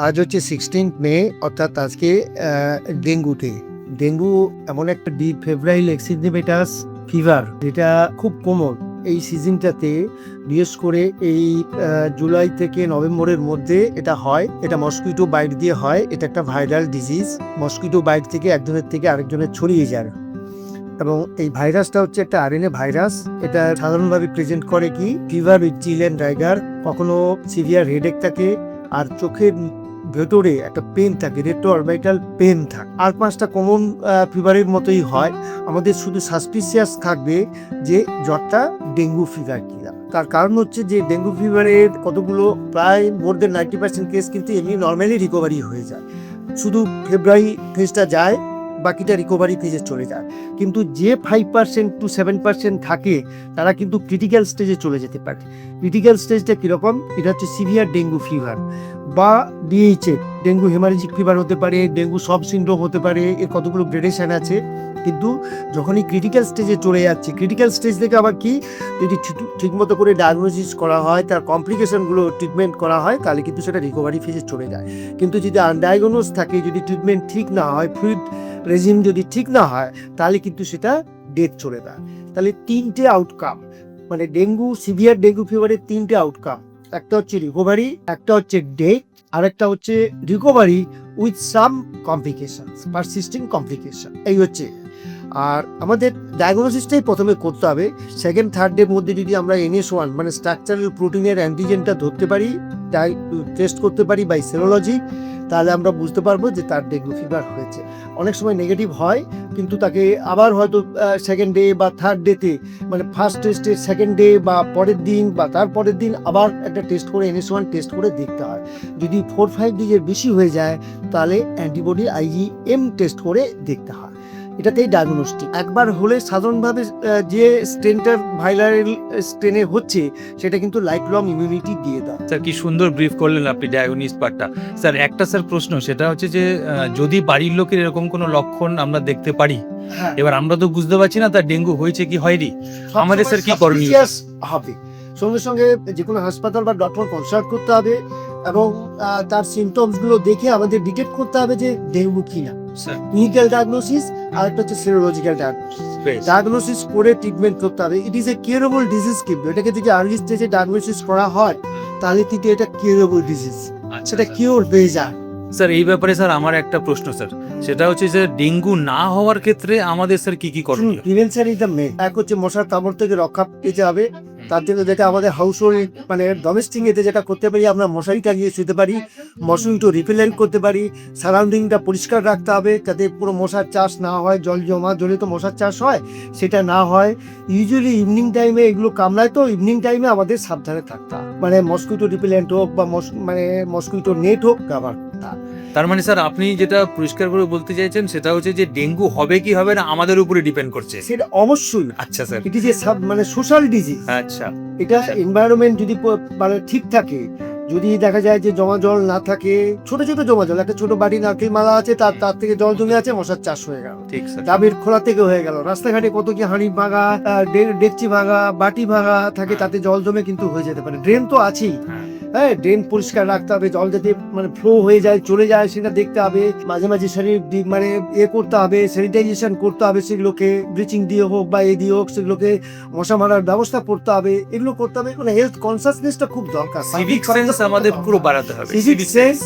আজ হচ্ছে 16 মে, অর্থাৎ আজকে ডেঙ্গু ডে। ডেঙ্গু এমন একটা ফেব্রাইল এক্সিডেমিটাস ফিভার যেটা খুব কমন এই সিজনটাতে, বিশেষ করে এই জুলাই থেকে নভেম্বরের মধ্যে এটা হয়। এটা মসকিটো বাইট দিয়ে হয়। এটা একটা ভাইরাল ডিজিজ। মসকিটো বাইট থেকে একজনের থেকে আরেকজনের ছড়িয়ে যায় এবং এই ভাইরাসটা হচ্ছে একটা আরএনএ ভাইরাস। এটা সাধারণভাবে প্রেজেন্ট করে কি ফিভার উইথ চিল এন্ড রাইগার, কখনো সিভিয়ার হেডেক থাকে, আর চোখের ভেতরে একটা পেন থাকে, রেট্রো অরবিটাল পেন থাকে। আর 5টা কমন ফিভারের মতোই হয়। আমাদের শুধু সাসপিসিয়াস থাকবে যে জ্বরটা ডেঙ্গু ফিভার কিনা। তার কারণ হচ্ছে যে ডেঙ্গু ফিভারের কতগুলো প্রায় মোর দেন 90% কেস কিন্তু এমনি নর্মালি রিকভারি হয়ে যায়। শুধু ফেব্রুয়ারি ফেজটা যায়, বাকিটা রিকভারি ফেজে চলে যায়। কিন্তু যে 5% to 7% থাকে তারা কিন্তু ক্রিটিক্যাল স্টেজে চলে যেতে পারে। ক্রিটিক্যাল স্টেজটা কীরকম? এটা হচ্ছে সিভিয়ার ডেঙ্গু ফিভার বা ডিএইচএ, ডেঙ্গু হেমারেজিক ফিভার হতে পারে, ডেঙ্গু সব সিন্ড্রোম হতে পারে। এর কতগুলো গ্রেডেশন আছে। কিন্তু যখনই ক্রিটিক্যাল স্টেজে চলে যাচ্ছে, ক্রিটিক্যাল স্টেজ থেকে আবার কি যদি ঠিকমতো করে ডায়াগনোসিস করা হয়, তার কমপ্লিকেশনগুলো ট্রিটমেন্ট করা হয়, তাহলে কিন্তু সেটা রিকভারি ফেজে চলে যায়। কিন্তু যদি আনডায়াগনোজ থাকে, যদি ট্রিটমেন্ট ঠিক না হয়, ফ্লুইড রেজিম যদি ঠিক না হয়, তাহলে কিন্তু সেটা ডেথ চলে যায়। তাহলে 3টে আউটকাম, মানে ডেঙ্গু সিভিয়ার ডেঙ্গু ফিভারের 3টে আউটকাম। একটা হচ্ছে রিকভারি, একটা হচ্ছে ডেথ, আর একটা হচ্ছে recovery with some complication, persisting complication. এই হচ্ছে। আর আমাদের ডায়াগনোসিসটাই প্রথমে করতে হবে। সেকেন্ড থার্ড ডের মধ্যে যদি আমরা NS1 মানে স্ট্রাকচারাল প্রোটিনের অ্যান্টিজেনটা ধরতে পারি, টেস্ট করতে পারি বাই সেরোলজি, তাহলে আমরা বুঝতে পারবো যে তার ডেঙ্গু ফিভার হয়েছে। অনেক সময় নেগেটিভ হয়, কিন্তু তাকে আবার হয়তো সেকেন্ড ডে বা থার্ড ডেতে, মানে ফার্স্ট টেস্টের সেকেন্ড ডে বা পরের দিন বা তার পরের দিন আবার একটা টেস্ট করে NS1 টেস্ট করে দেখতে হয়। যদি 4-5 ডেজের বেশি হয়ে যায়, তাহলে অ্যান্টিবডি IgM টেস্ট করে দেখতে হয়। এটাতেই ডায়াগনোস্টিক। একবার হলে সাধারণভাবে যে স্ট্রেনটার ভাইরাল স্ট্রেনে হচ্ছে, সেটা কিন্তু লাইফ লং ইমিউনিটি দিয়ে দেয়। স্যার কি সুন্দর ব্রিফ করলেন আপনি ডায়াগনোসিস পার্টটা। স্যার একটা প্রশ্ন, সেটা হচ্ছে যে যদি বাড়ির লোকের এরকম কোনো লক্ষণ আমরা দেখতে পারি, এবার আমরা তো বুঝতে পারছি না তার ডেঙ্গু হয়েছে কি হয়নি, আমাদের স্যার কি করণীয় হবে? সঙ্গে সঙ্গে যে কোনো হাসপাতাল বা ডক্টর কনসাল্ট করতে হবে এবং তার সিমটমসগুলো দেখে আমাদের ডিটেক্ট করতে হবে যে ডেঙ্গু কিনা। ক্লিনিক্যাল ডায়াগনোসিস আর একটা হচ্ছে সেরোলজিক্যাল ডায়াগনোসিস। ডায়াগনোসিস করে ট্রিটমেন্ট করতে হবে। It is a curable disease. কিন্তু এটাকে যদি আর্লি স্টেজে ডায়াগনোসিস করা হয়, তাহলে কিন্তু এটা কিউরেবল ডিজিজ, সেটা কিউর হয়ে যায়। স্যার এই ব্যাপারে স্যার আমার একটা প্রশ্ন স্যার, সেটা হচ্ছে যে ডেঙ্গু না হওয়ার ক্ষেত্রে আমাদের স্যার কি কি করণীয়? Prevention is the main. এক হচ্ছে মশার কামড় থেকে রক্ষা পেতে হবে। তার জন্য যেটা আমাদের হাউস হোল্ড মানে ডোমেস্টিক এতে যেটা করতে পারি, আমরা মশারি টাঙিয়ে শুতে পারি, মশারিটা রিপেলেন্ট করতে পারি, সারাউন্ডিংটা পরিষ্কার রাখতে হবে যাতে পুরো মশার চাষ না হয়। জল জমা জলে তো মশার চাষ হয়, সেটা না হয়। ইউজুয়ালি ইভিনিং টাইমে এগুলো কামড়ায়, তো ইভিনিং টাইমে আমাদের সাবধানে থাকতে হবে। মানে মসকিটো রিপেলেন্ট হোক বা মানে মসকিটো নেট হোক, ব্যবহার করতে হবে। তার মানে স্যার আপনি যেটা পরিষ্কার করে বলতে চাইছেন, সেটা হচ্ছে যে ডেঙ্গু হবে কি হবে না আমাদের উপরে ডিপেন্ড করছে। সেটা অবশ্যই। আচ্ছা স্যার, ইট ইজ এ মানে সোশ্যাল ডিজিজ। আচ্ছা, এটা এনভায়রনমেন্ট যদি মানে ঠিক থাকে, যদি দেখা যায় যে জমা জল না থাকে, ছোট ছোট জমা জল, একটা ছোট বাড়ি নারকেল মালা আছে, তার থেকে জল জমে আছে, মশার চাষ হয়ে গেল। ঠিক স্যার। ডাবের খোলা থেকে হয়ে গেল। রাস্তাঘাটে কত কি হাঁড়ি ভাঙা, ডেকচি ভাঙা, বাটি ভাঙা থাকে, তাতে জল জমে কিন্তু হয়ে যেতে পারে। ড্রেন তো আছেই, হ্যাঁ, ড্রেন পরিষ্কার রাখতে হবে। জল যাতে মানে ফ্লো হয়ে যায়, চলে যায়, সেটা দেখতে হবে। মাঝে মাঝে শরীর মানে করতে হবে, স্যানিটাইজেশন করতে হবে সেগুলোকে, ব্লিচিং দিয়ে হোক বা দিয়ে হোক, সেগুলোকে মশা মারার ব্যবস্থা করতে হবে। এগুলো করতে হবে। মানে হেলথ কনসাসনেসটা খুব দরকার। সিভিক সেন্স আমাদের পুরো বাড়াতে হবে। সিভিক সেন্স,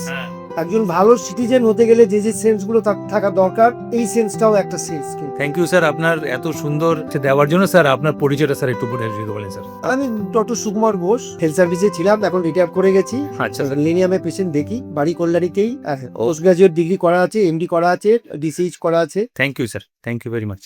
একজন ভালো সিটিজেন হতে গেলে যে সেন্সগুলো থাকা দরকার, এই সেন্সটাও একটা সেন্স। থ্যাংক ইউ স্যার আপনার এত সুন্দর দেওয়ার জন্য। স্যার আপনার পরিচয়টা স্যার একটু বলেন স্যার। আমি ডক্টর সুকুমার ঘোষ, হেলথ সার্ভিসে ছিলাম, এখন রিটায়ার করে গেছি। আচ্ছা, লিনিয়ামে পেশেন্ট দেখি, বাড়ি কল্যাণীতেই। পোস্ট গ্রাজুয়েট ডিগ্রি করা আছে, MD করা আছে, DCH করা আছে। Thank you sir, thank you very much.